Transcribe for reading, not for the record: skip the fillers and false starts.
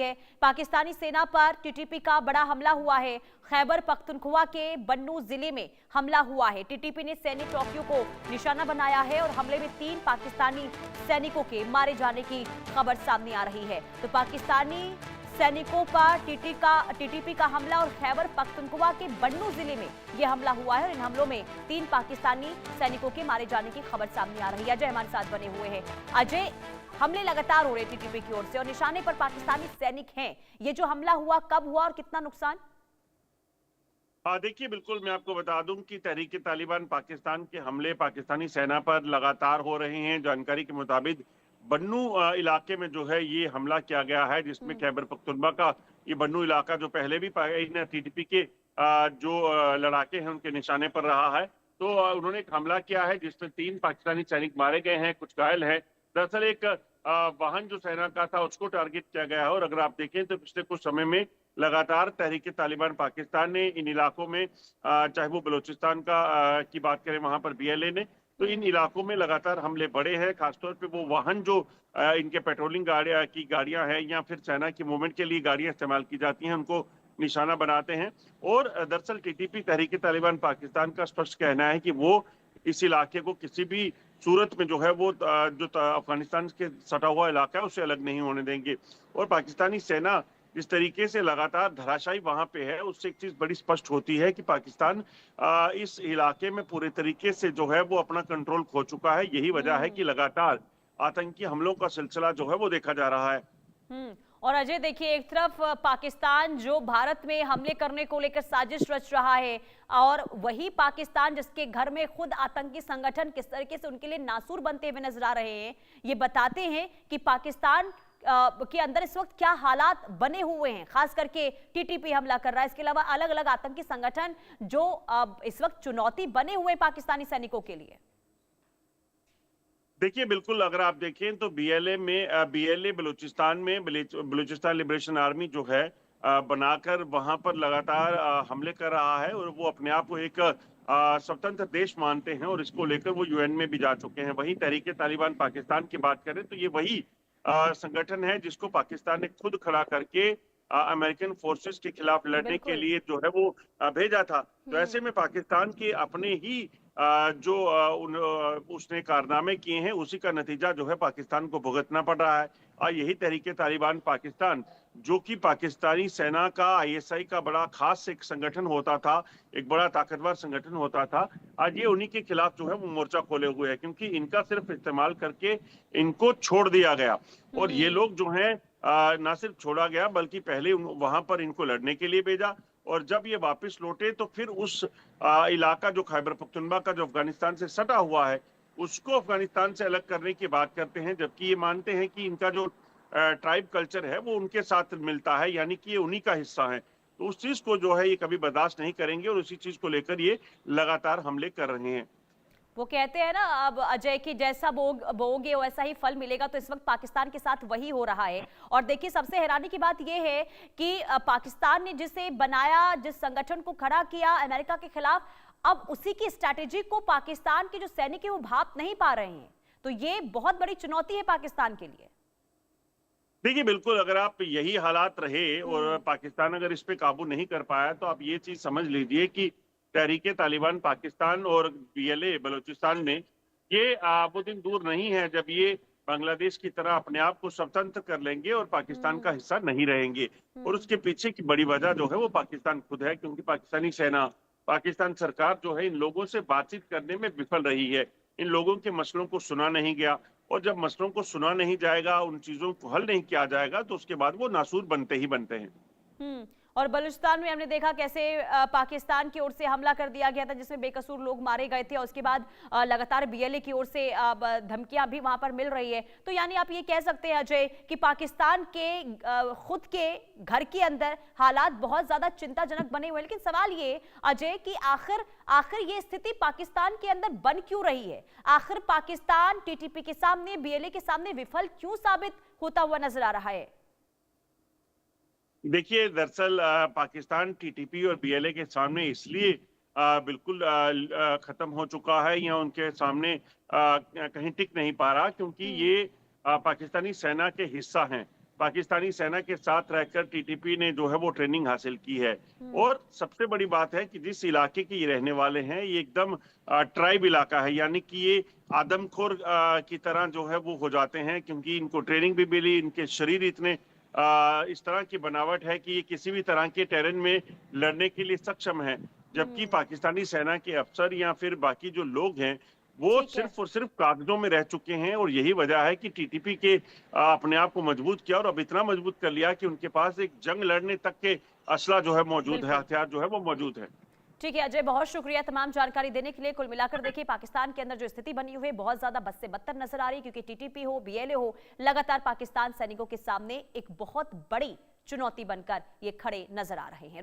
है। पाकिस्तानी सेना पर टीटीपी का बड़ा हमला हुआ है। खैबर पख्तूनख्वा के बन्नू जिले में हमला हुआ है। टीटीपी ने सैनिक चौकियों को निशाना बनाया है और हमले में 3 पाकिस्तानी सैनिकों के मारे जाने की खबर सामने आ रही है। तो पाकिस्तानी सैनिकों पर टीटीपी का हमला और खैबर पख्तूनख्वा के बन्नू जिले में यह हमला हुआ है और इन हमलों में 3 पाकिस्तानी सैनिकों के मारे जाने की खबर सामने आ रही है। अजय हमारे साथ बने हुए हैं। अजय, हमले लगातार हो रहे टीटीपी की ओर से और निशाने पर पाकिस्तानी सैनिक हैं। ये जो हमला हुआ कब हुआ और कितना नुकसान? देखिए, बिल्कुल मैं आपको बता दूं कि तहरीक तालिबान पाकिस्तान के हमले पाकिस्तानी सेना पर लगातार हो रहे हैं। जानकारी के मुताबिक बन्नू इलाके में जो है ये हमला किया गया है, जिसमें खैबर पख्तूनख्वा का ये बन्नू इलाका जो पहले भी टीटीपी के जो लड़ाके हैं उनके निशाने पर रहा है। तो उन्होंने एक हमला किया है जिसमें 3 पाकिस्तानी सैनिक मारे गए हैं, कुछ घायल हैं। दरअसल एक वाहन जो सेना का था उसको टारगेट किया गया है और अगर आप देखें तो पिछले कुछ समय में लगातार तहरीक तालिबान पाकिस्तान ने इन इलाकों में चाहे वो बलूचिस्तान की बात करें, वहां पर बीएलए ने, तो इन इलाकों में लगातार हमले बढ़े हैं। खासतौर पे वो वाहन जो इनके पेट्रोलिंग गाड़ियां हैं या फिर सेना की मूवमेंट के लिए गाड़ियां इस्तेमाल की जाती हैं, उनको निशाना बनाते हैं। और दरअसल टीटीपी तहरीक तालिबान पाकिस्तान का स्पष्ट कहना है कि वो इस इलाके को किसी भी सूरत में जो है वो अफगानिस्तान के सटा हुआ इलाका है उससे अलग नहीं होने देंगे। और पाकिस्तानी सेना जिस तरीके से लगातार धराशायी वहां पे है, उससे एक चीज बड़ी स्पष्ट होती है कि पाकिस्तान इस इलाके में पूरे तरीके से जो है वो अपना कंट्रोल खो चुका है। यही वजह है कि लगातार आतंकी हमलों का सिलसिला जो है वो देखा जा रहा है। और अजय देखिए, एक तरफ पाकिस्तान जो भारत में हमले करने को लेकर साजिश रच रहा है और वही पाकिस्तान जिसके घर में खुद आतंकी संगठन किस तरीके से उनके लिए नासूर बनते हुए नजर आ रहे हैं, ये बताते हैं कि पाकिस्तान के अंदर इस वक्त क्या हालात बने हुए हैं। खास करके टीटीपी हमला कर रहा है, इसके अलावा अलग अलग आतंकी संगठन जो इस वक्त चुनौती बने हुए पाकिस्तानी सैनिकों के लिए। देखिए, बिल्कुल अगर आप देखें तो बीएलए बलूचिस्तान में बलूचिस्तान लिबरेशन आर्मी जो है बनाकर वहां पर लगातार हमले कर रहा है और वो अपने आप को एक स्वतंत्र देश मानते हैं और इसको लेकर वो यूएन में भी जा चुके हैं। वहीं तहरीक तालिबान पाकिस्तान की बात करें तो ये वही संगठन है जिसको पाकिस्तान ने खुद खड़ा करके अमेरिकन फोर्सेस के खिलाफ लड़ने के लिए जो है वो भेजा था। तो ऐसे में पाकिस्तान के अपने ही उसने कारनामे किए हैं, उसी का नतीजा जो है पाकिस्तान को भुगतना पड़ रहा है। और यही तहरीक तालिबान पाकिस्तान, जो कि पाकिस्तानी सेना का आईएसआई का बड़ा खास एक संगठन होता था, एक बड़ा ताकतवर संगठन होता था, आज ये उन्हीं के खिलाफ जो है वो मोर्चा खोले हुए है, क्योंकि इनका सिर्फ इस्तेमाल करके इनको छोड़ दिया गया। और ये लोग जो हैं ना सिर्फ छोड़ा गया बल्कि पहले वहां पर इनको लड़ने के लिए भेजा और जब ये वापस लौटे तो फिर उस इलाका जो खैबर पख्तूनख्वा का जो अफगानिस्तान से सटा हुआ है उसको अफगानिस्तान से अलग करने की बात करते हैं, जबकि ये मानते हैं कि इनका जो ट्राइब कल्चर है वो उनके साथ मिलता है, यानी कि ये उन्हीं का हिस्सा है। तो उस चीज को जो है ये कभी बर्दाश्त नहीं करेंगे और उसी चीज को लेकर ये लगातार हमले कर रहे हैं। वो कहते हैं ना अब अजय कि जैसा बोओगे वैसा ही फल मिलेगा, तो इस वक्त पाकिस्तान के साथ वही हो रहा है। और देखिए, सबसे हैरानी की बात यह है कि पाकिस्तान ने जिसे बनाया, जिस संगठन को खड़ा किया अमेरिका के खिलाफ, अब उसी की स्ट्रैटेजी को पाकिस्तान के जो सैनिक है वो भाप नहीं पा रहे हैं। तो ये बहुत बड़ी चुनौती है पाकिस्तान के लिए। देखिए, बिल्कुल अगर आप यही हालात रहे और पाकिस्तान अगर इस पे काबू नहीं कर पाया तो आप ये चीज समझ लीजिए कि तहरीक तालिबान पाकिस्तान और बीएलए बलूचिस्तान में ये वो दिन दूर नहीं है जब ये बांग्लादेश की तरह अपने आप को स्वतंत्र कर लेंगे और पाकिस्तान का हिस्सा नहीं रहेंगे। और उसके पीछे की बड़ी वजह जो है वो पाकिस्तान खुद है, क्योंकि पाकिस्तानी सेना, पाकिस्तान सरकार जो है इन लोगों से बातचीत करने में विफल रही है। इन लोगों के मसलों को सुना नहीं गया और जब मसलों को सुना नहीं जाएगा, उन चीजों को हल नहीं किया जाएगा, तो उसके बाद वो नासूर बनते ही बनते हैं। और बलूचिस्तान में हमने देखा कैसे पाकिस्तान की ओर से हमला कर दिया गया था जिसमें बेकसूर लोग मारे गए थे और उसके बाद लगातार बीएलए की ओर से धमकियां भी वहां पर मिल रही है। तो यानी आप ये कह सकते हैं अजय कि पाकिस्तान के खुद के घर के अंदर हालात बहुत ज्यादा चिंताजनक बने हुए हैं। लेकिन सवाल ये अजय कि आखिर ये स्थिति पाकिस्तान के अंदर बन क्यों रही है? आखिर पाकिस्तान टीटीपी के सामने, बीएलए के सामने विफल क्यों साबित होता हुआ नजर आ रहा है? देखिए, दरअसल पाकिस्तान टीटीपी और बीएलए के सामने इसलिए बिल्कुल खत्म हो चुका है या उनके सामने कहीं टिक नहीं पा रहा, क्योंकि ये पाकिस्तानी सेना के हिस्सा हैं। पाकिस्तानी सेना के साथ रहकर टीटीपी ने जो है वो ट्रेनिंग हासिल की है। और सबसे बड़ी बात है कि जिस इलाके के ये रहने वाले हैं, ये एकदम ट्राइब इलाका है, यानी कि ये आदमखोर की तरह जो है वो हो जाते हैं, क्योंकि इनको ट्रेनिंग भी मिली, इनके शरीर इतने इस तरह की बनावट है कि ये किसी भी तरह के टेरेन में लड़ने के लिए सक्षम है। जबकि पाकिस्तानी सेना के अफसर या फिर बाकी जो लोग हैं, वो ठीक है। सिर्फ और सिर्फ कागजों में रह चुके हैं। और यही वजह है कि टीटीपी के अपने आप को मजबूत किया, और अब इतना मजबूत कर लिया कि उनके पास एक जंग लड़ने तक के असला जो है मौजूद है, बिल्कुल। हथियार जो है वो मौजूद है। ठीक है अजय, बहुत शुक्रिया तमाम जानकारी देने के लिए। कुल मिलाकर देखिए, पाकिस्तान के अंदर जो स्थिति बनी हुई है बहुत ज्यादा बद से बदतर नजर आ रही है, क्योंकि टीटीपी हो, बीएलए हो, लगातार पाकिस्तान सैनिकों के सामने एक बहुत बड़ी चुनौती बनकर ये खड़े नजर आ रहे हैं।